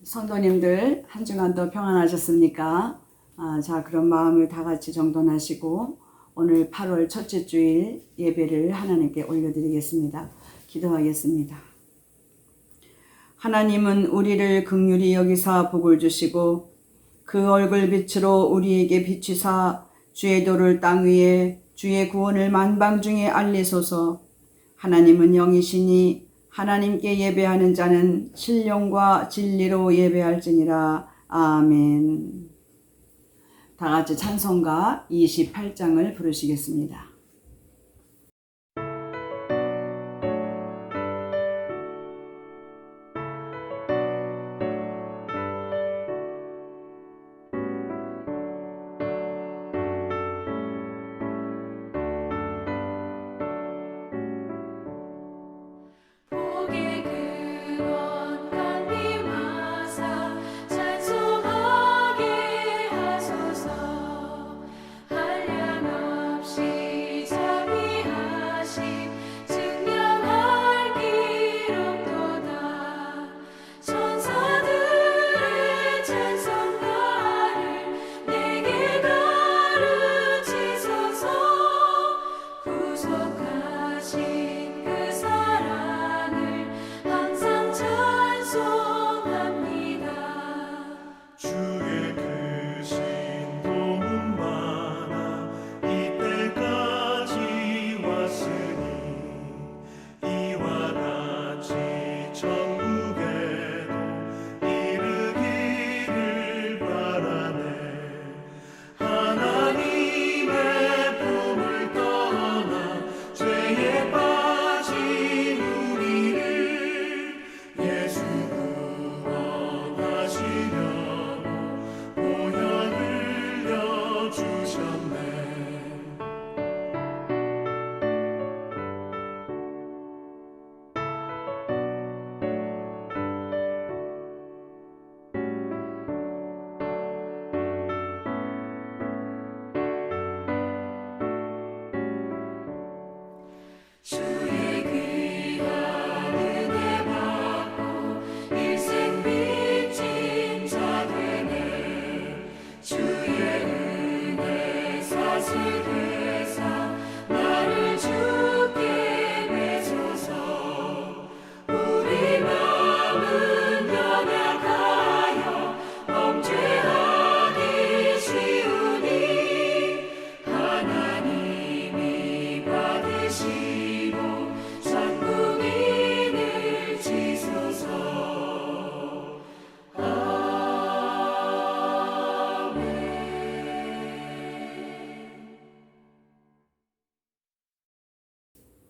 성도님들 한 주간도 평안하셨습니까? 자, 그런 마음을 다 같이 정돈하시고 오늘 8월 첫째 주일 예배를 하나님께 올려드리겠습니다. 기도하겠습니다. 하나님은 우리를 긍휼히 여기사 복을 주시고 그 얼굴 빛으로 우리에게 비추사 주의 도를 땅 위에 주의 구원을 만방중에 알리소서. 하나님은 영이시니 하나님께 예배하는 자는 신령과 진리로 예배할지니라. 아멘. 다 같이 찬송가 28장을 부르시겠습니다.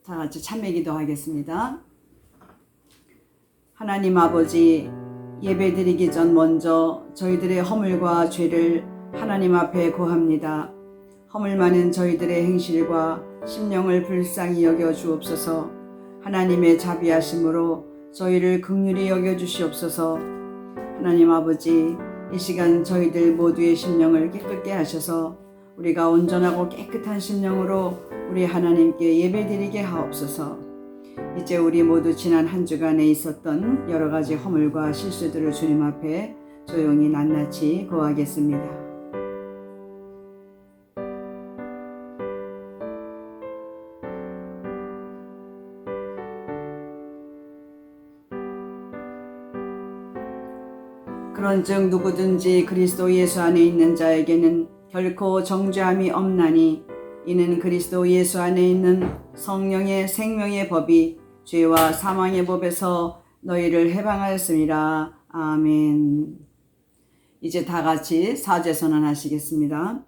다 같이 참회기도 하겠습니다. 하나님 아버지, 예배드리기 전 먼저 저희들의 허물과 죄를 하나님 앞에 고합니다. 허물 많은 저희들의 행실과 심령을 불쌍히 여겨 주옵소서. 하나님의 자비하심으로 저희를 긍휼히 여겨 주시옵소서. 하나님 아버지, 이 시간 저희들 모두의 심령을 깨끗게 하셔서 우리가 온전하고 깨끗한 심령으로 우리 하나님께 예배드리게 하옵소서. 이제 우리 모두 지난 한 주간에 있었던 여러 가지 허물과 실수들을 주님 앞에 조용히 낱낱이 고하겠습니다. 그런즉 누구든지 그리스도 예수 안에 있는 자에게는 결코 정죄함이 없나니 이는 그리스도 예수 안에 있는 성령의 생명의 법이 죄와 사망의 법에서 너희를 해방하였습니다. 아멘. 이제 다 같이 사죄선언 하시겠습니다.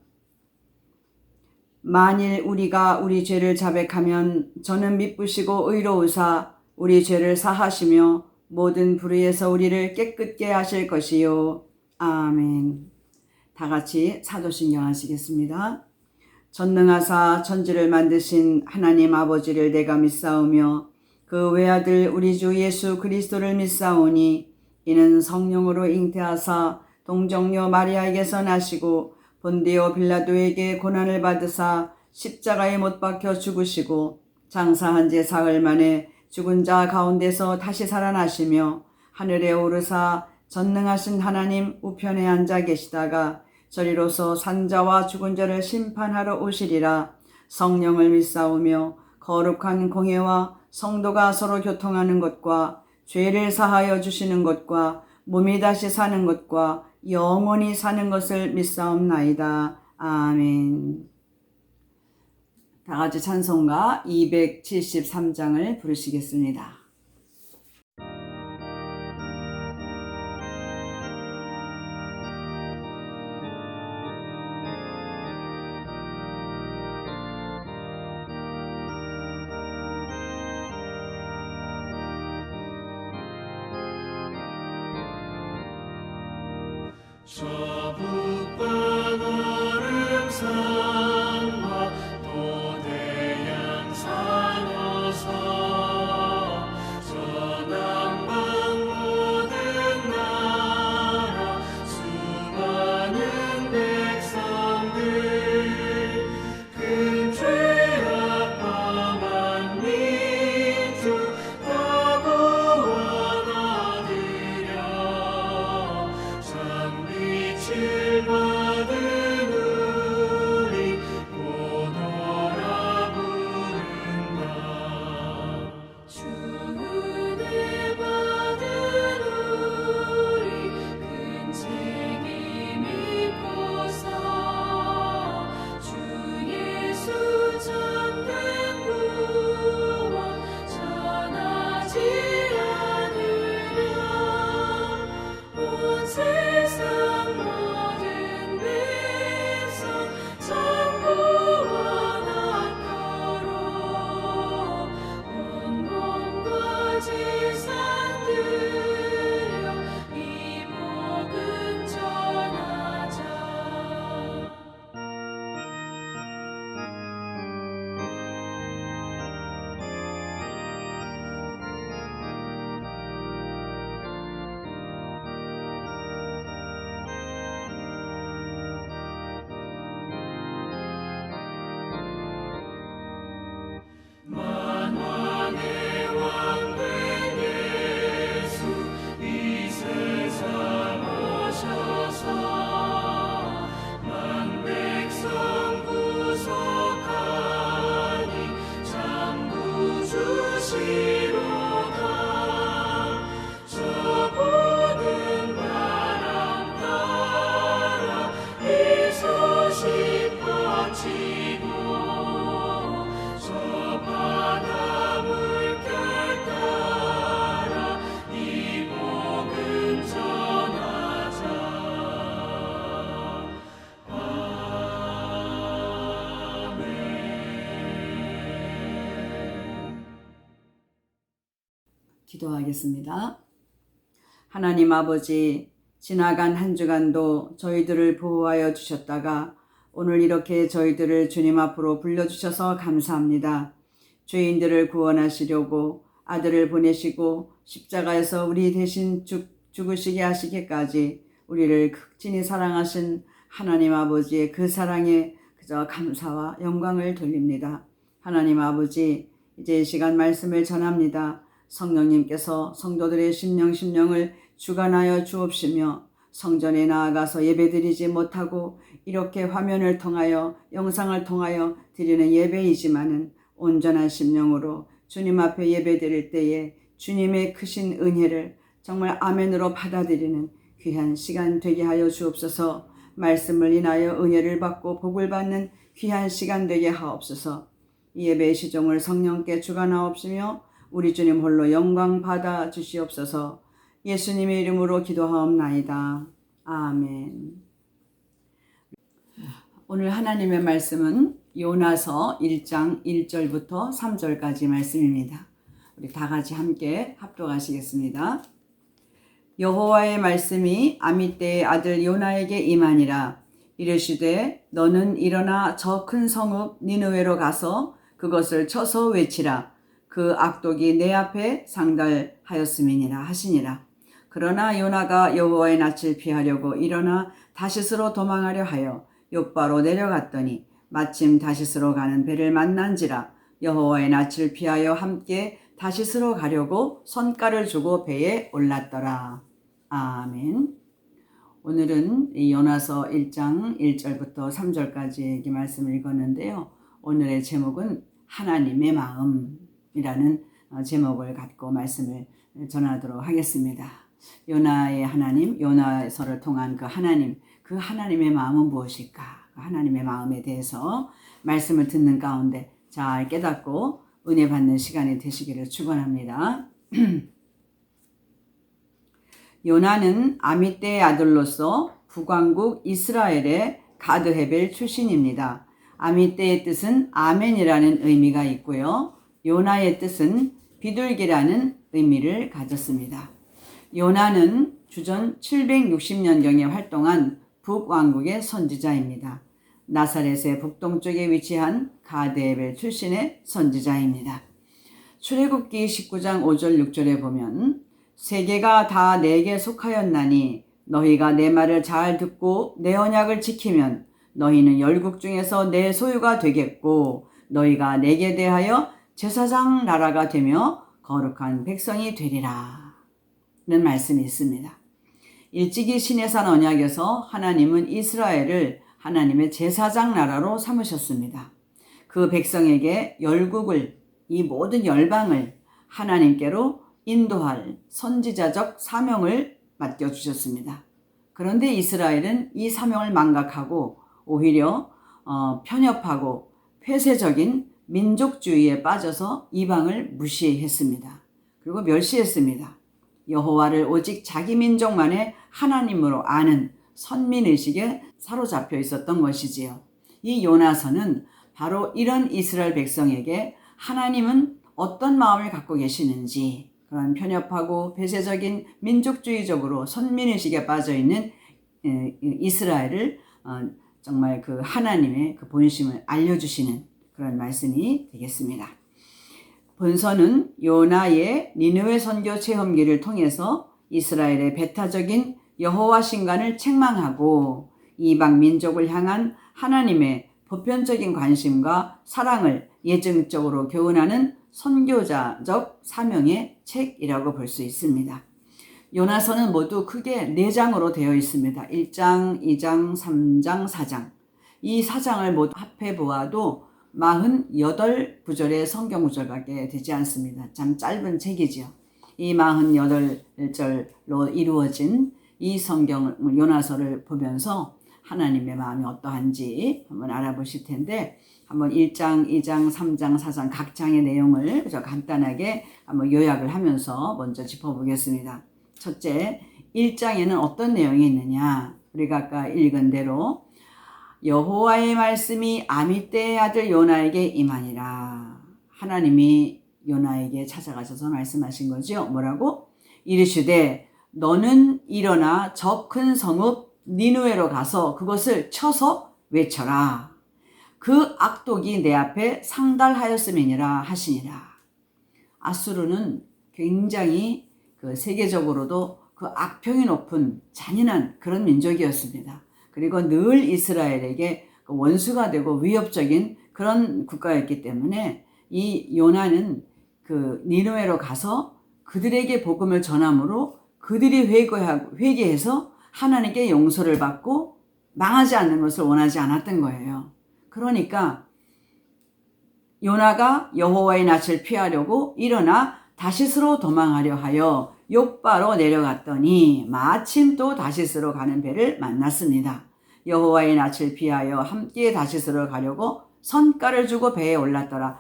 만일 우리가 우리 죄를 자백하면 저는 미쁘시고 의로우사 우리 죄를 사하시며 모든 불의에서 우리를 깨끗게 하실 것이요. 아멘. 다 같이 사도신경 하시겠습니다. 전능하사 천지를 만드신 하나님 아버지를 내가 믿사오며 그 외아들 우리 주 예수 그리스도를 믿사오니 이는 성령으로 잉태하사 동정녀 마리아에게서 나시고 본디오 빌라도에게 고난을 받으사 십자가에 못 박혀 죽으시고 장사한 지 사흘 만에 죽은 자 가운데서 다시 살아나시며 하늘에 오르사 전능하신 하나님 우편에 앉아 계시다가 저리로서 산자와 죽은 자를 심판하러 오시리라. 성령을 믿사오며 거룩한 공회와 성도가 서로 교통하는 것과 죄를 사하여 주시는 것과 몸이 다시 사는 것과 영원히 사는 것을 믿사옵나이다. 아멘. 다 같이 찬송가 273장을 부르시겠습니다. 저 북방 얼음산과 도대양산 어서 저 남방 모든 나라 수많은 백성들 큰 죄악 범한 민족 다 구원하리라. 빛을 받은 우리 오너라 부른다. 주 은혜 받은 우리 큰 책임 입고서 주 예수 참된 구원 전하지 않으랴. 온 세상 모든 백성 참 구원하도록 온 몸과 재산 들여 이 복음 전하자. 만왕의 왕 된 예수 이 세상 오셔서 만 백성 구속하니 참 구주시로다. 저 보는 바람 따라 이 소식 퍼지고 저 바다 물결 따라 이 복음 전하자. 아멘. 기도하겠습니다. 하나님 아버지, 지나간 한 주간도 저희들을 보호하여 주셨다가 오늘 이렇게 저희들을 주님 앞으로 불러주셔서 감사합니다. 죄인들을 구원하시려고 아들을 보내시고 십자가에서 우리 대신 죽으시게 하시기까지 우리를 극진히 사랑하신 하나님 아버지의 그 사랑에 그저 감사와 영광을 돌립니다. 하나님 아버지, 이제 이 시간 말씀을 전합니다. 성령님께서 성도들의 심령을 주관하여 주옵시며 성전에 나아가서 예배드리지 못하고 이렇게 화면을 통하여 영상을 통하여 드리는 예배이지만은 온전한 심령으로 주님 앞에 예배드릴 때에 주님의 크신 은혜를 정말 아멘으로 받아들이는 귀한 시간 되게 하여 주옵소서. 말씀을 인하여 은혜를 받고 복을 받는 귀한 시간 되게 하옵소서. 이 예배의 시종을 성령께 주관하옵시며 우리 주님 홀로 영광 받아 주시옵소서. 예수님의 이름으로 기도하옵나이다. 아멘. 오늘 하나님의 말씀은 요나서 1장 1절부터 3절까지 말씀입니다. 우리 다 같이 함께 합독하시겠습니다. 여호와의 말씀이 아미떼의 아들 요나에게 임하니라. 이르시되 너는 일어나 저 큰 성읍 니느웨로 가서 그것을 쳐서 외치라. 그 악독이 내 앞에 상달하였음이니라 하시니라. 그러나 요나가 여호와의 낯을 피하려고 일어나 다시스로 도망하려 하여 욥바로 내려갔더니 마침 다시스로 가는 배를 만난지라. 여호와의 낯을 피하여 함께 다시스로 가려고 선가를 주고 배에 올랐더라. 아멘. 오늘은 이 요나서 1장 1절부터 3절까지 말씀을 읽었는데요. 오늘의 제목은 하나님의 마음이라는 제목을 갖고 말씀을 전하도록 하겠습니다. 요나의 하나님, 요나서를 통한 그 하나님의 마음은 무엇일까? 그 하나님의 마음에 대해서 말씀을 듣는 가운데 잘 깨닫고 은혜 받는 시간이 되시기를 축원합니다. 요나는 아미떼의 아들로서 북왕국 이스라엘의 가드헤벨 출신입니다. 아미떼의 뜻은 아멘이라는 의미가 있고요. 요나의 뜻은 비둘기라는 의미를 가졌습니다. 요나는 주전 760년경에 활동한 북왕국의 선지자입니다. 나사렛의 북동쪽에 위치한 가드헤벨 출신의 선지자입니다. 출애굽기 19장 5절 6절에 보면 세계가 다 내게 속하였나니 너희가 내 말을 잘 듣고 내 언약을 지키면 너희는 열국 중에서 내 소유가 되겠고 너희가 내게 대하여 제사장 나라가 되며 거룩한 백성이 되리라 는 말씀이 있습니다. 일찍이 시내산 언약에서 하나님은 이스라엘을 하나님의 제사장 나라로 삼으셨습니다. 그 백성에게 열국을, 이 모든 열방을 하나님께로 인도할 선지자적 사명을 맡겨주셨습니다. 그런데 이스라엘은 이 사명을 망각하고 오히려 편협하고 폐쇄적인 민족주의에 빠져서 이방을 무시했습니다. 그리고 멸시했습니다. 여호와를 오직 자기 민족만의 하나님으로 아는 선민의식에 사로잡혀 있었던 것이지요. 이 요나서는 바로 이런 이스라엘 백성에게 하나님은 어떤 마음을 갖고 계시는지, 그런 편협하고 폐쇄적인 민족주의적으로 선민의식에 빠져있는 이스라엘을 정말 그 하나님의 그 본심을 알려주시는 그런 말씀이 되겠습니다. 본서는 요나의 니느웨 선교 체험기를 통해서 이스라엘의 배타적인 여호와 신간을 책망하고 이방 민족을 향한 하나님의 보편적인 관심과 사랑을 예증적으로 교훈하는 선교자적 사명의 책이라고 볼 수 있습니다. 요나서는 모두 크게 4장으로 되어 있습니다. 1장, 2장, 3장, 4장. 이 4장을 모두 합해 보아도 48구절의 성경 구절밖에 되지 않습니다. 참 짧은 책이지요. 이 48절로 이루어진 이 성경 요나서를 보면서 하나님의 마음이 어떠한지 한번 알아보실 텐데, 한번 1장, 2장, 3장, 4장 각 장의 내용을 간단하게 한번 요약을 하면서 먼저 짚어보겠습니다. 첫째, 1장에는 어떤 내용이 있느냐? 우리가 아까 읽은 대로 여호와의 말씀이 아미떼의 아들 요나에게 임하니라. 하나님이 요나에게 찾아가셔서 말씀하신 거죠. 뭐라고? 이르시되 너는 일어나 저 큰 성읍 니느웨로 가서 그것을 쳐서 외쳐라. 그 악독이 내 앞에 상달하였음이니라 하시니라. 아수르는 굉장히 그 세계적으로도 그 악평이 높은 잔인한 그런 민족이었습니다. 그리고 늘 이스라엘에게 원수가 되고 위협적인 그런 국가였기 때문에 이 요나는 그 니느웨로 가서 그들에게 복음을 전함으로 그들이 회개해서 하나님께 용서를 받고 망하지 않는 것을 원하지 않았던 거예요. 그러니까 요나가 여호와의 낯을 피하려고 일어나 다시스로 도망하려 하여 욥바로 내려갔더니 마침 또 다시스로 가는 배를 만났습니다. 여호와의 낯을 피하여 함께 다시스로 가려고 선가를 주고 배에 올랐더라.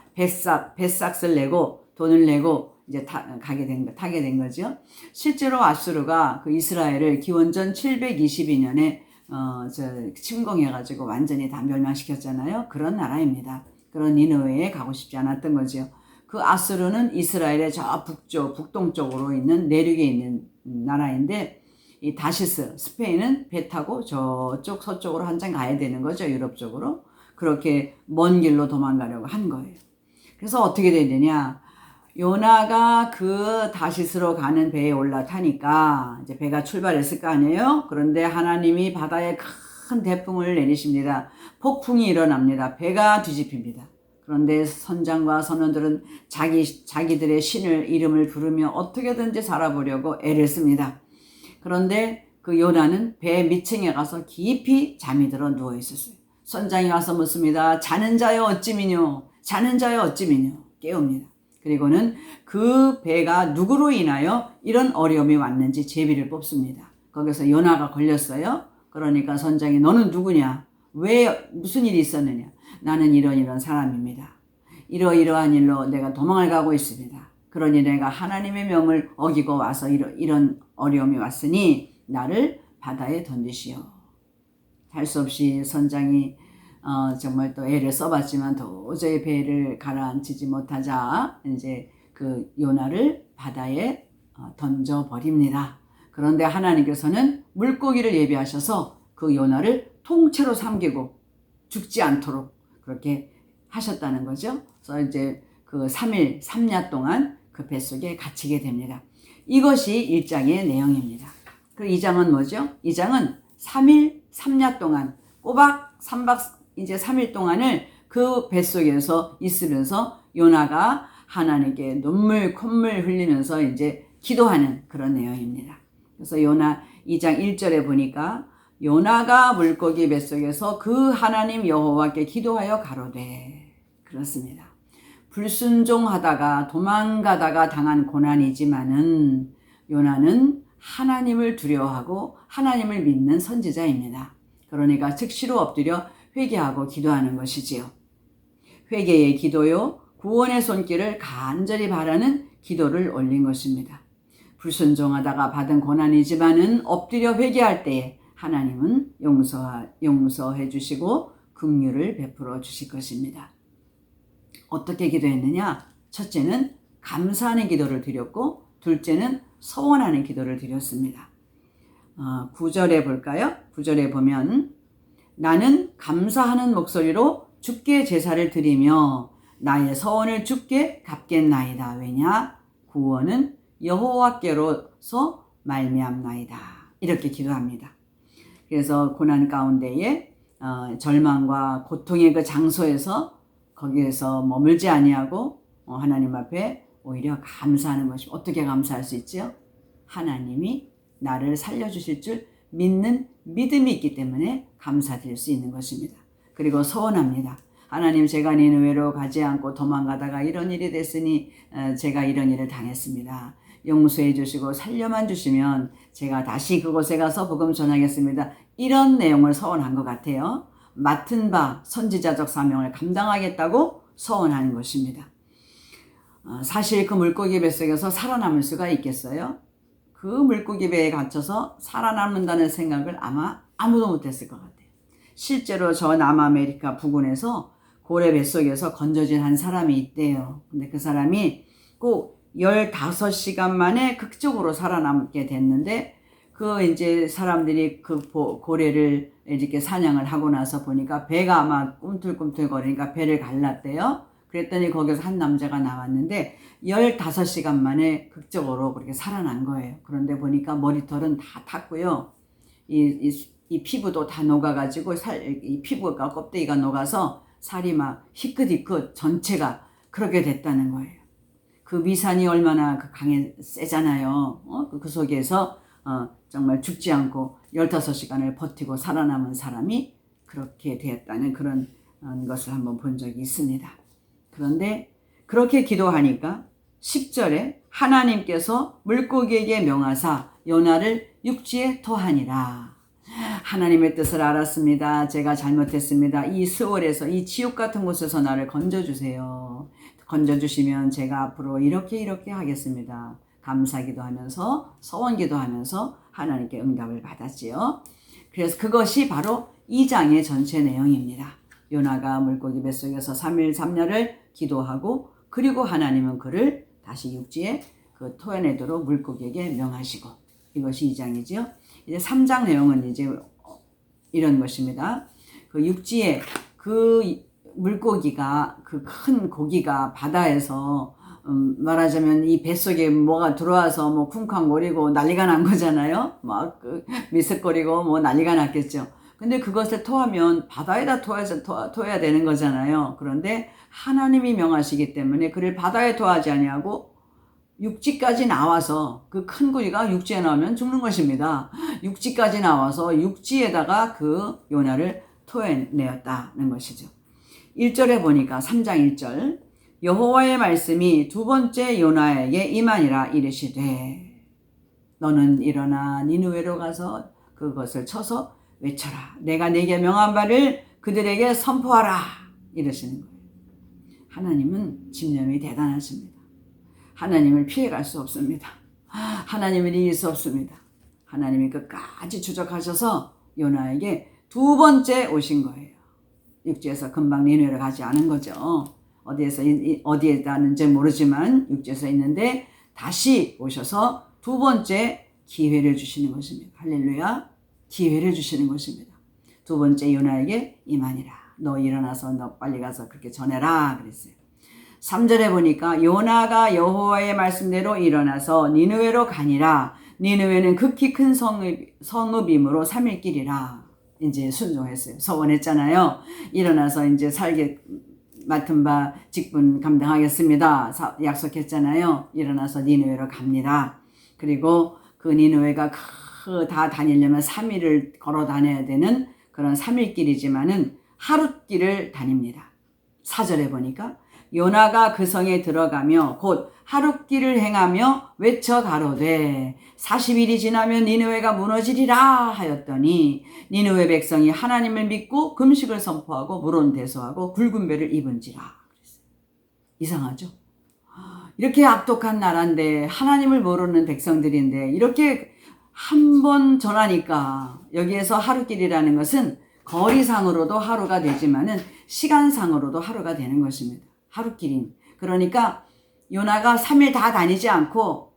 뱃삭을 내고 돈을 내고 이제 타게 된 거죠. 실제로 아수르가 그 이스라엘을 기원전 722년에 침공해가지고 완전히 다 멸망시켰잖아요. 그런 나라입니다. 그런 니느웨에 가고 싶지 않았던 거죠. 그 아수르는 이스라엘의 저 북동쪽으로 있는 내륙에 있는 나라인데, 이 다시스, 스페인은 배 타고 저쪽 서쪽으로 한참 가야 되는 거죠. 유럽 쪽으로. 그렇게 먼 길로 도망가려고 한 거예요. 그래서 어떻게 되느냐? 요나가 그 다시스로 가는 배에 올라타니까 이제 배가 출발했을 거 아니에요? 그런데 하나님이 바다에 큰 대풍을 내리십니다. 폭풍이 일어납니다. 배가 뒤집힙니다. 그런데 선장과 선원들은 자기들의 신을 이름을 부르며 어떻게든지 살아보려고 애를 씁니다. 그런데 그 요나는 배 밑층에 가서 깊이 잠이 들어 누워 있었어요. 선장이 와서 묻습니다. 자는 자여 어찌미뇨? 자는 자여 어찌미뇨? 깨웁니다. 그리고는 그 배가 누구로 인하여 이런 어려움이 왔는지 제비를 뽑습니다. 거기서 요나가 걸렸어요. 그러니까 선장이 너는 누구냐? 왜 무슨 일이 있었느냐? 나는 이런 사람입니다. 이러이러한 일로 내가 도망을 가고 있습니다. 그러니 내가 하나님의 명을 어기고 와서 이런 어려움이 왔으니 나를 바다에 던지시오. 할 수 없이 선장이 정말 또 애를 써봤지만 도저히 배를 가라앉히지 못하자 이제 그 요나를 바다에 던져버립니다. 그런데 하나님께서는 물고기를 예비하셔서 그 요나를 통째로 삼키고 죽지 않도록 그렇게 하셨다는 거죠. 그래서 이제 그 3일 3야 동안 그 뱃속에 갇히게 됩니다. 이것이 1장의 내용입니다. 그 2장은 뭐죠? 2장은 3일 3야 동안 꼬박 3일 동안을 그 뱃속에서 있으면서 요나가 하나님께 눈물 콧물 흘리면서 이제 기도하는 그런 내용입니다. 그래서 요나 2장 1절에 보니까 요나가 물고기 뱃속에서 그 하나님 여호와께 기도하여 가로되, 그렇습니다. 불순종하다가 도망가다가 당한 고난이지만은 요나는 하나님을 두려워하고 하나님을 믿는 선지자입니다. 그러니까 즉시로 엎드려 회개하고 기도하는 것이지요. 회개의 기도요, 구원의 손길을 간절히 바라는 기도를 올린 것입니다. 불순종하다가 받은 고난이지만은 엎드려 회개할 때에 하나님은 용서해 주시고 긍휼을 베풀어 주실 것입니다. 어떻게 기도했느냐? 첫째는 감사하는 기도를 드렸고, 둘째는 서원하는 기도를 드렸습니다. 9절에 볼까요? 9절에 보면 나는 감사하는 목소리로 주께 제사를 드리며 나의 서원을 주께 갚겠나이다. 왜냐? 구원은 여호와께로서 말미암나이다. 이렇게 기도합니다. 그래서 고난 가운데에 절망과 고통의 그 장소에서 거기에서 머물지 아니하고 하나님 앞에 오히려 감사하는 것이, 어떻게 감사할 수 있죠? 하나님이 나를 살려주실 줄 믿는 믿음이 있기 때문에 감사드릴 수 있는 것입니다. 그리고 서원합니다. 하나님, 제가 니느웨로 가지 않고 도망가다가 이런 일이 됐으니 제가 이런 일을 당했습니다. 용서해 주시고 살려만 주시면 제가 다시 그곳에 가서 복음 전하겠습니다. 이런 내용을 서원한 것 같아요. 맡은 바 선지자적 사명을 감당하겠다고 서원하는 것입니다. 사실 그 물고기 뱃속에서 살아남을 수가 있겠어요? 그 물고기 배에 갇혀서 살아남는다는 생각을 아마 아무도 못했을 것 같아요. 실제로 저 남아메리카 부근에서 고래 뱃속에서 건져진 한 사람이 있대요. 근데 그 사람이 꼭 15시간 만에 극적으로 살아남게 됐는데, 그 이제 사람들이 그 고래를 이렇게 사냥을 하고 나서 보니까 배가 아마 꿈틀꿈틀 거리니까 배를 갈랐대요. 그랬더니 거기서 한 남자가 나왔는데 15시간 만에 극적으로 그렇게 살아난 거예요. 그런데 보니까 머리털은 다 탔고요. 이 피부도 다 녹아가지고 이 피부가 껍데기가 녹아서 살이 막 희끗희끗 전체가 그렇게 됐다는 거예요. 그 위산이 얼마나 세잖아요. 그 속에서 정말 죽지 않고 15시간을 버티고 살아남은 사람이 그렇게 되었다는 그런 것을 한번 본 적이 있습니다. 그런데 그렇게 기도하니까 10절에 하나님께서 물고기에게 명하사 요나를 육지에 토하니라. 하나님의 뜻을 알았습니다. 제가 잘못했습니다. 이 스월에서, 이 지옥 같은 곳에서 나를 건져주세요. 건져주시면 제가 앞으로 이렇게 하겠습니다. 감사기도 하면서 서원기도 하면서 하나님께 응답을 받았지요. 그래서 그것이 바로 2장의 전체 내용입니다. 요나가 물고기 뱃속에서 3일 3야를 기도하고, 그리고 하나님은 그를 다시 육지에 그 토해내도록 물고기에게 명하시고, 이것이 2장이죠. 이제 3장 내용은 이제 이런 것입니다. 그 육지에 그 물고기가, 그 큰 고기가 바다에서 말하자면 이 뱃속에 뭐가 들어와서 뭐 쿵쾅거리고 난리가 난 거잖아요. 막 미스거리고 뭐 난리가 났겠죠. 근데 그것을 토하면 바다에다 토해야 되는 거잖아요. 그런데 하나님이 명하시기 때문에 그를 바다에 토하지 아니하고 육지까지 나와서 그 큰 구리가 육지에 나오면 죽는 것입니다. 육지까지 나와서 육지에다가 그 요나를 토해내었다는 것이죠. 1절에 보니까 3장 1절 여호와의 말씀이 두 번째 요나에게 임하니라 이르시되 너는 일어나 니느웨로 가서 그것을 쳐서 외쳐라. 내가 내게 명한 바를 그들에게 선포하라. 이러시는 거예요. 하나님은 집념이 대단하십니다. 하나님을 피해갈 수 없습니다. 하나님을 이길 수 없습니다. 하나님이 끝까지 추적하셔서 요나에게 두 번째 오신 거예요. 육지에서 금방 니느웨로 가지 않은 거죠. 어디에 가는지 모르지만 육지에서 있는데 다시 오셔서 두 번째 기회를 주시는 것입니다. 할렐루야. 기회를 주시는 것입니다. 두 번째 요나에게 임하니라. 너 일어나서 너 빨리 가서 그렇게 전해라 그랬어요. 3절에 보니까 요나가 여호와의 말씀대로 일어나서 니느웨로 가니라. 니느웨는 극히 큰 성읍이므로 3일 길이라. 이제 순종했어요. 서원했잖아요. 일어나서 이제 살게 맡은 바 직분 감당하겠습니다. 약속했잖아요. 일어나서 니느웨로 갑니다. 그리고 그 니느웨가 다 다니려면 3일을 걸어 다녀야 되는 그런 3일 길이지만은 하루 길을 다닙니다. 4절에 보니까 요나가 그 성에 들어가며 곧 하루 길을 행하며 외쳐 가로되 40일이 지나면 니느웨가 무너지리라 하였더니 니느웨 백성이 하나님을 믿고 금식을 선포하고 물온 대소하고 굵은 배를 입은지라. 이상하죠? 이렇게 악독한 나라인데 하나님을 모르는 백성들인데 이렇게 한 번 전하니까 여기에서 하루길이라는 것은 거리상으로도 하루가 되지만은 시간상으로도 하루가 되는 것입니다. 하루길인. 그러니까 요나가 3일 다 다니지 않고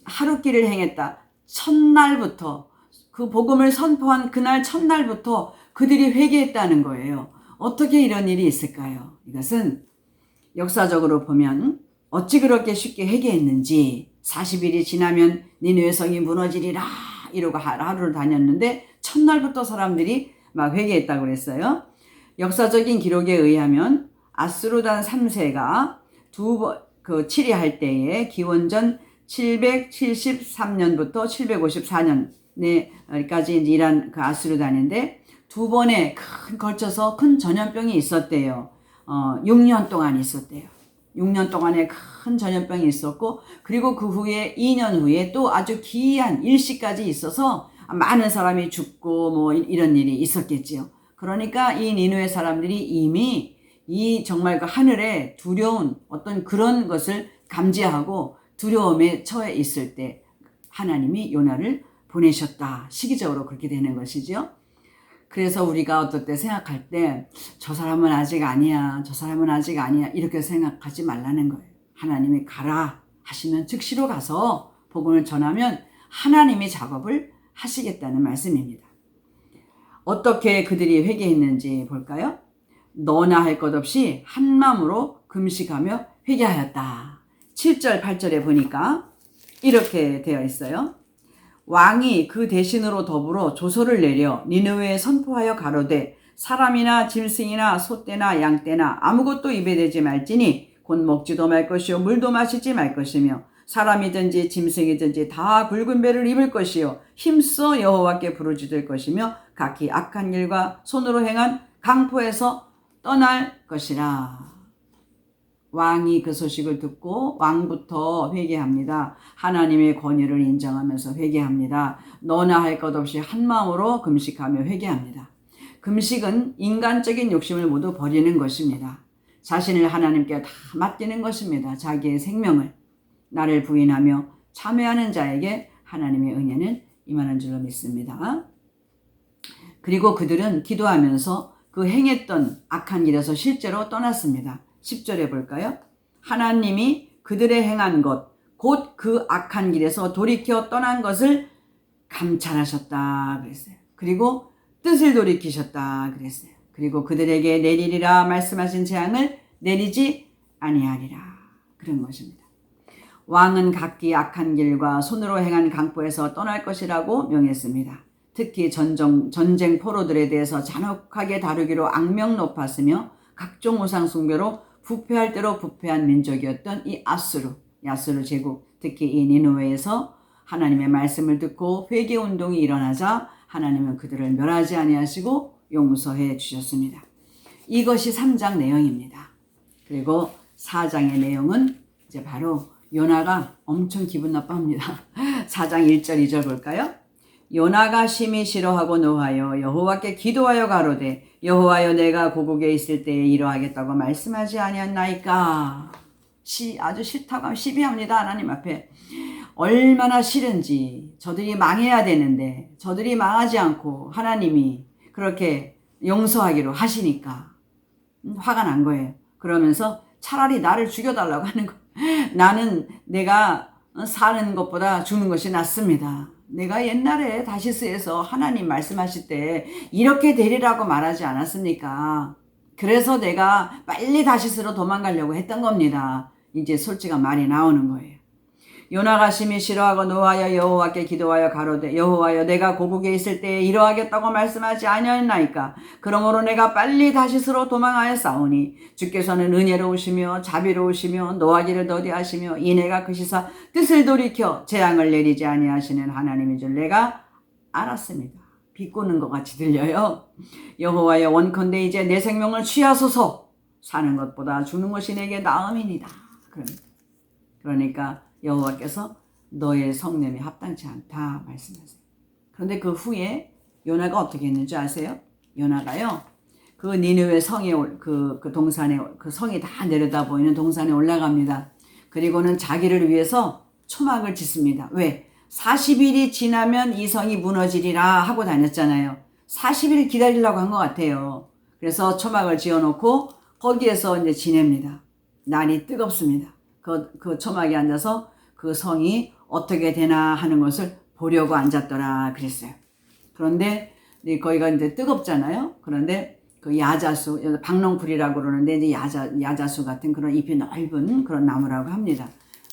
하루길을 행했다. 첫날부터 그 복음을 선포한 그날 첫날부터 그들이 회개했다는 거예요. 어떻게 이런 일이 있을까요? 이것은 역사적으로 보면 어찌 그렇게 쉽게 회개했는지 40일이 지나면 니느웨 성이 무너지리라 이러고 하루를 다녔는데 첫날부터 사람들이 막 회개했다고 그랬어요. 역사적인 기록에 의하면 아스루단 3세가 치리할 때에 기원전 773년부터 754년까지 일한 그 아스루단인데 두 번에 걸쳐서 큰 전염병이 있었대요. 6년 동안 있었대요. 6년 동안에 큰 전염병이 있었고 그리고 그 후에 2년 후에 또 아주 기이한 일시까지 있어서 많은 사람이 죽고 뭐 이런 일이 있었겠지요. 그러니까 이 니느웨 사람들이 이미 이 정말 그 하늘에 두려운 어떤 그런 것을 감지하고 두려움에 처해 있을 때 하나님이 요나를 보내셨다. 시기적으로 그렇게 되는 것이죠. 그래서 우리가 어떨 때 생각할 때 저 사람은 아직 아니야. 저 사람은 아직 아니야. 이렇게 생각하지 말라는 거예요. 하나님이 가라 하시면 즉시로 가서 복음을 전하면 하나님이 작업을 하시겠다는 말씀입니다. 어떻게 그들이 회개했는지 볼까요? 너나 할 것 없이 한 마음으로 금식하며 회개하였다. 7절 8절에 보니까 이렇게 되어 있어요. 왕이 그 대신으로 더불어 조서를 내려 니느웨에 선포하여 가로되 사람이나 짐승이나 소떼나 양떼나 아무것도 입에 대지 말지니 곧 먹지도 말 것이요 물도 마시지 말 것이며 사람이든지 짐승이든지 다 굵은 배를 입을 것이요 힘써 여호와께 부르짖을 것이며 각기 악한 일과 손으로 행한 강포에서 떠날 것이라. 왕이 그 소식을 듣고 왕부터 회개합니다. 하나님의 권위를 인정하면서 회개합니다. 너나 할 것 없이 한 마음으로 금식하며 회개합니다. 금식은 인간적인 욕심을 모두 버리는 것입니다. 자신을 하나님께 다 맡기는 것입니다. 자기의 생명을 나를 부인하며 참회하는 자에게 하나님의 은혜는 임하는 줄로 믿습니다. 그리고 그들은 기도하면서 그 행했던 악한 길에서 실제로 떠났습니다. 10절에 볼까요? 하나님이 그들의 행한 것, 곧 그 악한 길에서 돌이켜 떠난 것을 감찰하셨다 그랬어요. 그리고 뜻을 돌이키셨다 그랬어요. 그리고 그들에게 내리리라 말씀하신 재앙을 내리지 아니하리라 그런 것입니다. 왕은 각기 악한 길과 손으로 행한 강포에서 떠날 것이라고 명했습니다. 특히 전쟁 포로들에 대해서 잔혹하게 다루기로 악명 높았으며 각종 우상 숭배로 부패할 대로 부패한 민족이었던 이 야스루 제국 특히 이 니느웨에서 하나님의 말씀을 듣고 회개 운동이 일어나자 하나님은 그들을 멸하지 아니하시고 용서해 주셨습니다. 이것이 3장 내용입니다. 그리고 4장의 내용은 이제 바로 요나가 엄청 기분 나빠합니다. 4장 1절 2절 볼까요? 요나가 심히 싫어하고 노하여 여호와께 기도하여 가로되 여호와여 내가 고국에 있을 때에 이러하겠다고 말씀하지 아니었나이까. 아주 싫다고 하면 시비합니다. 하나님 앞에. 얼마나 싫은지. 저들이 망해야 되는데 저들이 망하지 않고 하나님이 그렇게 용서하기로 하시니까 화가 난 거예요. 그러면서 차라리 나를 죽여달라고 하는 거예요. 나는 내가 사는 것보다 죽는 것이 낫습니다. 내가 옛날에 다시스에서 하나님 말씀하실 때 이렇게 되리라고 말하지 않았습니까? 그래서 내가 빨리 다시스로 도망가려고 했던 겁니다. 이제 솔직한 말이 나오는 거예요. 요나가 심히 싫어하고 노하여 여호와께 기도하여 가로되 여호와여 내가 고국에 있을 때에 이러하겠다고 말씀하지 아니었나이까. 그러므로 내가 빨리 다시스로 도망하여 싸우니 주께서는 은혜로우시며 자비로우시며 노하기를 더디하시며 이내가 크시사 뜻을 돌이켜 재앙을 내리지 아니하시는 하나님인 줄 내가 알았습니다. 비꼬는 것 같이 들려요. 여호와여 원컨대 이제 내 생명을 취하소서. 사는 것보다 죽는 것이 내게 나음이니이다. 그러니까 여호와께서 너의 성냄이 합당치 않다 말씀하세요. 그런데 그 후에 요나가 어떻게 했는지 아세요? 요나가요, 그 니느웨 성에 그 동산에 그 성이 다 내려다 보이는 동산에 올라갑니다. 그리고는 자기를 위해서 초막을 짓습니다. 왜? 40일이 지나면 이 성이 무너지리라 하고 다녔잖아요. 40일 기다리려고 한 것 같아요. 그래서 초막을 지어놓고 거기에서 이제 지냅니다. 날이 뜨겁습니다. 그 초막에 앉아서 그 성이 어떻게 되나 하는 것을 보려고 앉았더라 그랬어요. 그런데 거기가 이제 뜨겁잖아요. 그런데 그 야자수, 박농풀이라고 그러는데 이제 야자수 같은 그런 잎이 넓은 그런 나무라고 합니다.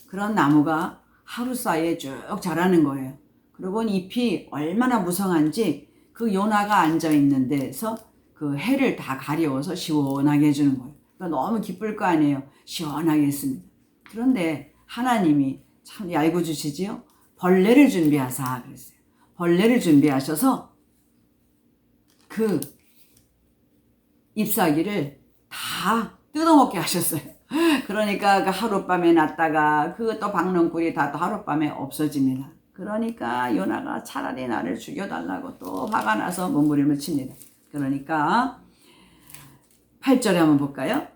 그런 나무가 하루 사이에 쭉 자라는 거예요. 그리고 잎이 얼마나 무성한지 그 요나가 앉아 있는 데서 그 해를 다 가려워서 시원하게 해주는 거예요. 그러니까 너무 기쁠 거 아니에요. 시원하게 했습니다. 그런데 하나님이 참 얄궂으시지요. 벌레를 준비하사 그랬어요. 벌레를 준비하셔서 그 잎사귀를 다 뜯어먹게 하셨어요. 그러니까 그 하룻밤에 났다가 그 또 박농꿀이 다 또 하룻밤에 없어집니다. 그러니까 요나가 차라리 나를 죽여달라고 또 화가 나서 몸부림을 칩니다. 그러니까 8절에 한번 볼까요?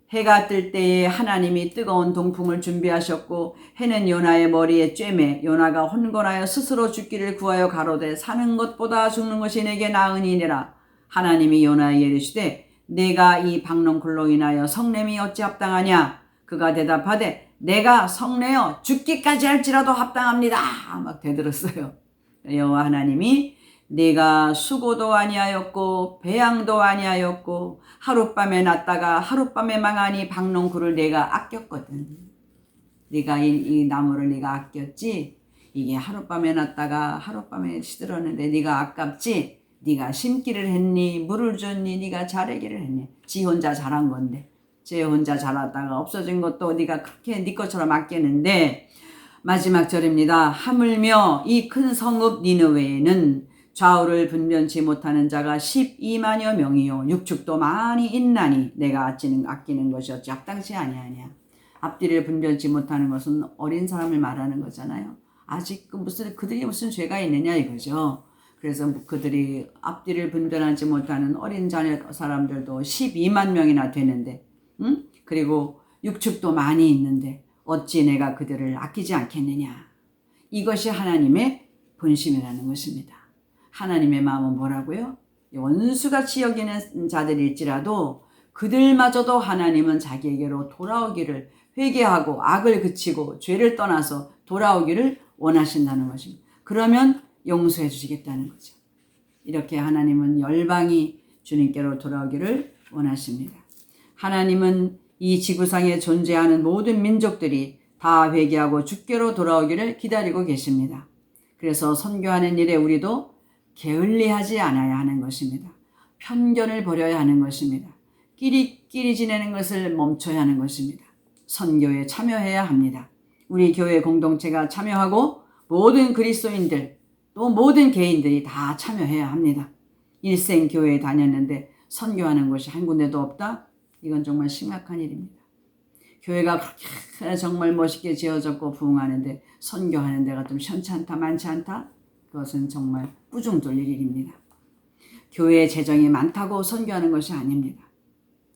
해가 뜰 때에 하나님이 뜨거운 동풍을 준비하셨고 해는 요나의 머리에 쬐매 요나가 혼곤하여 스스로 죽기를 구하여 가로되 사는 것보다 죽는 것이 내게 나으니니라. 하나님이 요나에게 이르시되 내가 이 박농쿨로 인하여 성냄이 어찌 합당하냐. 그가 대답하되 내가 성내어 죽기까지 할지라도 합당합니다. 막 대들었어요. 여호와 하나님이 네가 수고도 아니하였고 배양도 아니하였고 하룻밤에 났다가 하룻밤에 망하니 박농쿨을 내가 아꼈거든. 네가 이 나무를 네가 아꼈지. 이게 하룻밤에 났다가 하룻밤에 시들었는데 네가 아깝지. 네가 심기를 했니 물을 줬니 네가 자라기를 했니. 지 혼자 자란 건데 쟤 혼자 자랐다가 없어진 것도 네가 그렇게 네 것처럼 아꼈는데. 마지막 절입니다. 하물며 이 큰 성읍 니느웨에는 좌우를 분변치 못하는 자가 12만여 명이요 육축도 많이 있나니 내가 아끼는 것이 어찌 합당치 아니하냐. 앞뒤를 분변치 못하는 것은 어린 사람을 말하는 거잖아요. 아직 그들이 무슨 죄가 있느냐 이거죠. 그래서 그들이 앞뒤를 분별하지 못하는 어린 사람들도 12만 명이나 되는데, 그리고 육축도 많이 있는데 어찌 내가 그들을 아끼지 않겠느냐. 이것이 하나님의 본심이라는 것입니다. 하나님의 마음은 뭐라고요? 원수같이 여기는 자들일지라도 그들마저도 하나님은 자기에게로 돌아오기를 회개하고 악을 그치고 죄를 떠나서 돌아오기를 원하신다는 것입니다. 그러면 용서해 주시겠다는 거죠. 이렇게 하나님은 열방이 주님께로 돌아오기를 원하십니다. 하나님은 이 지구상에 존재하는 모든 민족들이 다 회개하고 주께로 돌아오기를 기다리고 계십니다. 그래서 선교하는 일에 우리도 게을리하지 않아야 하는 것입니다. 편견을 버려야 하는 것입니다. 끼리끼리 지내는 것을 멈춰야 하는 것입니다. 선교에 참여해야 합니다. 우리 교회 공동체가 참여하고 모든 그리스도인들 또 모든 개인들이 다 참여해야 합니다. 일생 교회에 다녔는데 선교하는 곳이 한 군데도 없다? 이건 정말 심각한 일입니다. 교회가 그렇게 정말 멋있게 지어졌고 부흥하는데 선교하는 데가 좀 현찮다, 많지 않다? 그것은 정말 꾸중돌릴 일입니다. 교회의 재정이 많다고 선교하는 것이 아닙니다.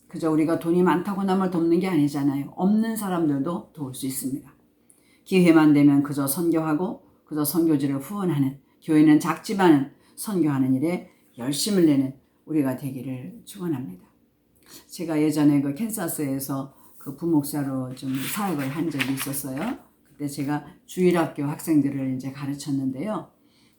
그저 우리가 돈이 많다고 남을 돕는 게 아니잖아요. 없는 사람들도 도울 수 있습니다. 기회만 되면 그저 선교하고 그저 선교지를 후원하는, 교회는 작지만 선교하는 일에 열심을 내는 우리가 되기를 축원합니다. 제가 예전에 그 캔사스에서 그 부목사로 좀 사역을 한 적이 있었어요. 그때 제가 주일학교 학생들을 이제 가르쳤는데요.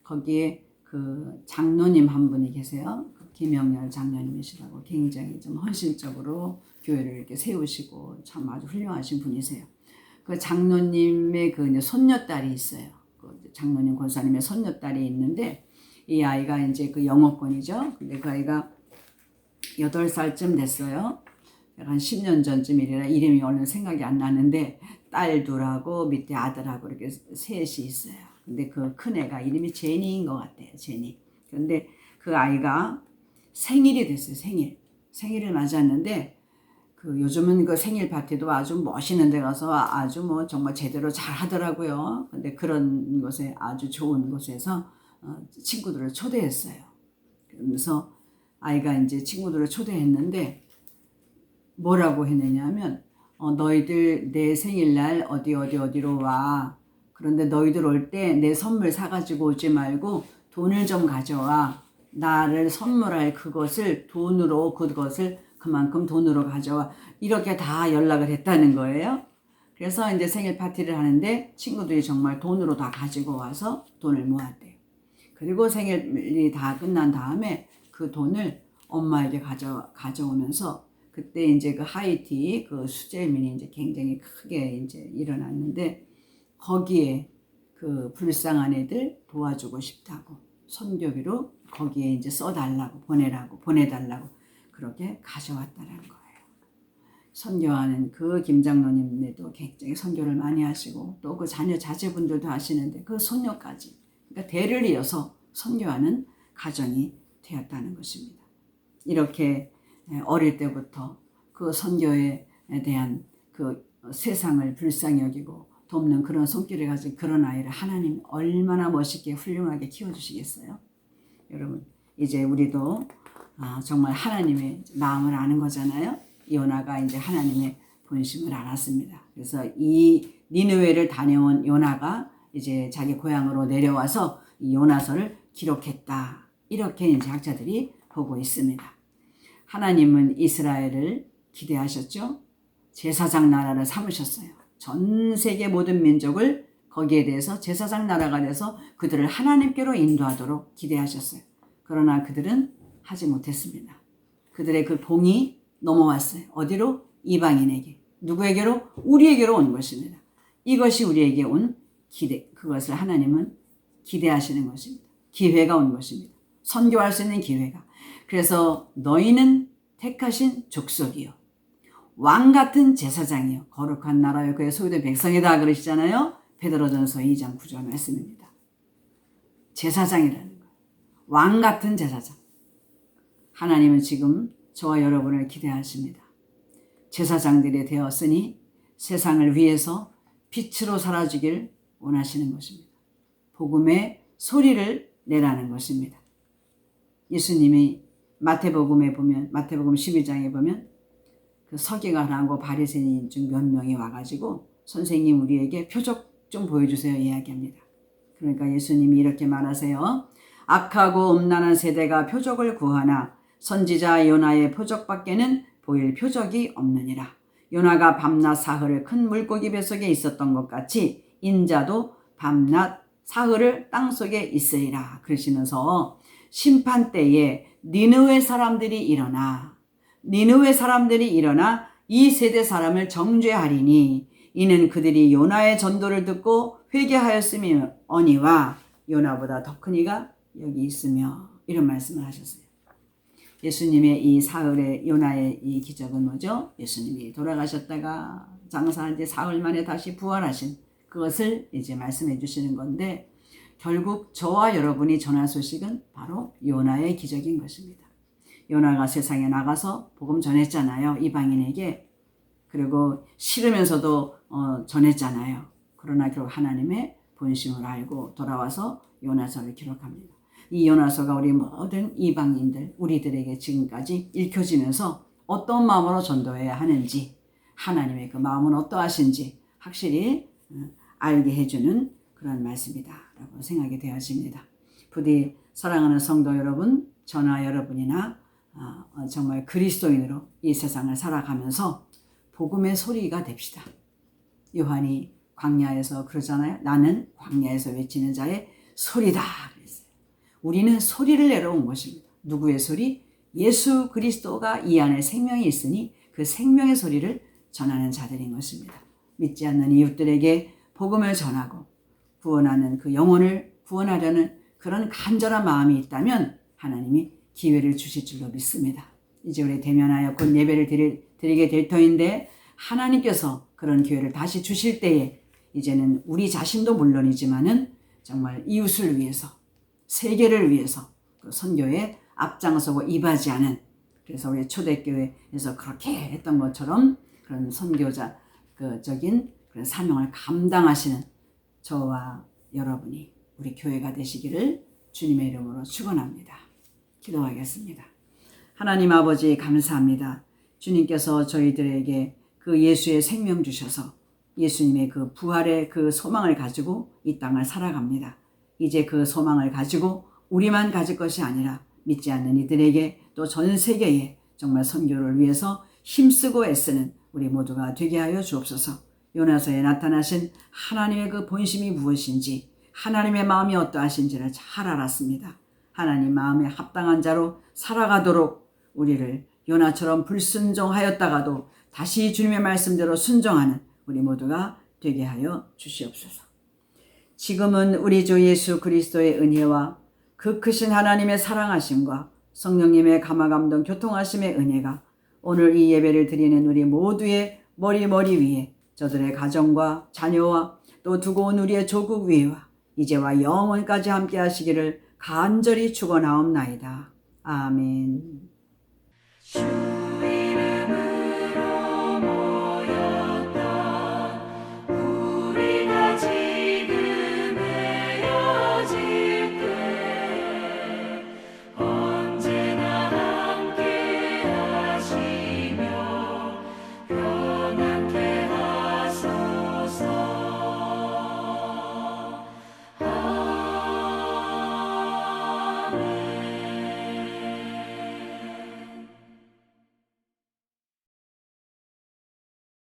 거기에 그 장로님 한 분이 계세요. 김영렬 장로님이시라고 굉장히 좀 헌신적으로 교회를 이렇게 세우시고 참 아주 훌륭하신 분이세요. 그 장로님의 그 이제 손녀딸이 있어요. 그 장로님 권사님의 손녀딸이 있는데 이 아이가 이제 그 영어권이죠. 근데 그 아이가 8살쯤 됐어요. 한 10년 전쯤이라 이름이 얼른 생각이 안 나는데 딸 둘하고 밑에 아들하고 이렇게 셋이 있어요. 근데 그 큰애가 이름이 제니인 것 같아요. 제니. 그런데 그 아이가 생일이 됐어요. 생일을 맞았는데 그 요즘은 그 생일 파티도 아주 멋있는 데 가서 아주 뭐 정말 제대로 잘 하더라고요. 근데 그런 곳에 아주 좋은 곳에서 친구들을 초대했어요. 그러면서 아이가 이제 친구들을 초대했는데 뭐라고 했느냐 하면 너희들 내 생일날 어디로 와. 그런데 너희들 올 때 내 선물 사가지고 오지 말고 돈을 좀 가져와. 나를 선물할 그것을 그만큼 돈으로 가져와. 이렇게 다 연락을 했다는 거예요. 그래서 이제 생일 파티를 하는데 친구들이 정말 돈으로 다 가지고 와서 돈을 모았대요. 그리고 생일이 다 끝난 다음에 그 돈을 엄마에게 가져오면서 그때 이제 그 하이티 그 수재민이 이제 굉장히 크게 이제 일어났는데 거기에 그 불쌍한 애들 도와주고 싶다고 선교비로 거기에 이제 보내달라고 그렇게 가져왔다는 거예요. 선교하는 그 김장로님네도 굉장히 선교를 많이 하시고 또 그 자제분들도 하시는데 그 손녀까지 그러니까 대를 이어서 선교하는 가정이 되었다는 것입니다. 이렇게 어릴 때부터 그 선교에 대한 그 세상을 불쌍히 여기고 돕는 그런 손길을 가진 그런 아이를 하나님 얼마나 멋있게 훌륭하게 키워주시겠어요? 여러분 이제 우리도 정말 하나님의 마음을 아는 거잖아요. 요나가 이제 하나님의 본심을 알았습니다. 그래서 이 니느웨를 다녀온 요나가 이제 자기 고향으로 내려와서 이 요나서를 기록했다. 이렇게 이제 학자들이 보고 있습니다. 하나님은 이스라엘을 기대하셨죠. 제사장 나라를 삼으셨어요. 전 세계 모든 민족을 거기에 대해서 제사장 나라가 돼서 그들을 하나님께로 인도하도록 기대하셨어요. 그러나 그들은 하지 못했습니다. 그들의 그 봉이 넘어왔어요. 어디로? 이방인에게. 누구에게로? 우리에게로 온 것입니다. 이것이 우리에게 온 기대, 그것을 하나님은 기대하시는 것입니다. 기회가 온 것입니다. 선교할 수 있는 기회가. 그래서 너희는 택하신 족속이요. 왕 같은 제사장이요. 거룩한 나라요. 그의 소유된 백성이다 그러시잖아요. 베드로전서 2장 9절 말씀입니다. 제사장이라는 거예요. 왕 같은 제사장. 하나님은 지금 저와 여러분을 기대하십니다. 제사장들이 되었으니 세상을 위해서 빛으로 살아주길 원하시는 것입니다. 복음의 소리를 내라는 것입니다. 예수님이 마태복음 12장에 보면 그 서기관하고 바리새인 중 몇 명이 와가지고 선생님 우리에게 표적 좀 보여주세요 이야기합니다. 그러니까 예수님이 이렇게 말하세요. 악하고 음란한 세대가 표적을 구하나 선지자 요나의 표적밖에는 보일 표적이 없느니라. 요나가 밤낮 사흘을 큰 물고기 뱃속에 있었던 것 같이 인자도 밤낮 사흘을 땅속에 있으리라. 그러시면서 심판 때에 니느웨 사람들이 일어나 이 세대 사람을 정죄하리니 이는 그들이 요나의 전도를 듣고 회개하였음이니와 요나보다 더 큰 이가 여기 있으며 이런 말씀을 하셨어요. 예수님의 이 사흘의 요나의 이 기적은 뭐죠? 예수님이 돌아가셨다가 장사한 지 사흘 만에 다시 부활하신 그것을 이제 말씀해 주시는 건데, 결국 저와 여러분이 전할 소식은 바로 요나의 기적인 것입니다. 요나가 세상에 나가서 복음 전했잖아요. 이방인에게. 그리고 싫으면서도 전했잖아요. 그러나 결국 하나님의 본심을 알고 돌아와서 요나서를 기록합니다. 이 요나서가 우리 모든 이방인들, 우리들에게 지금까지 읽혀지면서 어떤 마음으로 전도해야 하는지, 하나님의 그 마음은 어떠하신지 확실히 알게 해주는 그런 말씀이다 라고 생각이 되어집니다. 부디 사랑하는 성도 여러분, 저나 여러분이나 정말 그리스도인으로 이 세상을 살아가면서 복음의 소리가 됩시다. 요한이 광야에서 그러잖아요. 나는 광야에서 외치는 자의 소리다 그랬어요. 우리는 소리를 내려온 것입니다. 누구의 소리? 예수 그리스도가 이 안에 생명이 있으니 그 생명의 소리를 전하는 자들인 것입니다. 믿지 않는 이웃들에게 복음을 전하고 구원하는 그 영혼을 구원하려는 그런 간절한 마음이 있다면 하나님이 기회를 주실 줄로 믿습니다. 이제 우리 대면하여 곧 예배를 드리게 될 터인데, 하나님께서 그런 기회를 다시 주실 때에 이제는 우리 자신도 물론이지만은 정말 이웃을 위해서, 세계를 위해서 그 선교에 앞장서고 이바지하는, 그래서 우리 초대교회에서 그렇게 했던 것처럼 그런 선교자적인 그런 사명을 감당하시는 저와 여러분이 우리 교회가 되시기를 주님의 이름으로 축원합니다. 기도하겠습니다. 하나님 아버지 감사합니다. 주님께서 저희들에게 그 예수의 생명 주셔서 예수님의 그 부활의 그 소망을 가지고 이 땅을 살아갑니다. 이제 그 소망을 가지고 우리만 가질 것이 아니라 믿지 않는 이들에게 또 전 세계에 정말 선교를 위해서 힘쓰고 애쓰는 우리 모두가 되게 하여 주옵소서. 요나서에 나타나신 하나님의 그 본심이 무엇인지, 하나님의 마음이 어떠하신지를 잘 알았습니다. 하나님 마음에 합당한 자로 살아가도록 우리를 요나처럼 불순종하였다가도 다시 주님의 말씀대로 순종하는 우리 모두가 되게 하여 주시옵소서. 지금은 우리 주 예수 그리스도의 은혜와 그 크신 하나님의 사랑하심과 성령님의 감화감동 교통하심의 은혜가 오늘 이 예배를 드리는 우리 모두의 머리 위에, 저들의 가정과 자녀와 또 두고 온 우리의 조국 위에와 이제와 영원까지 함께 하시기를 간절히 축원하옵나이다. 아멘.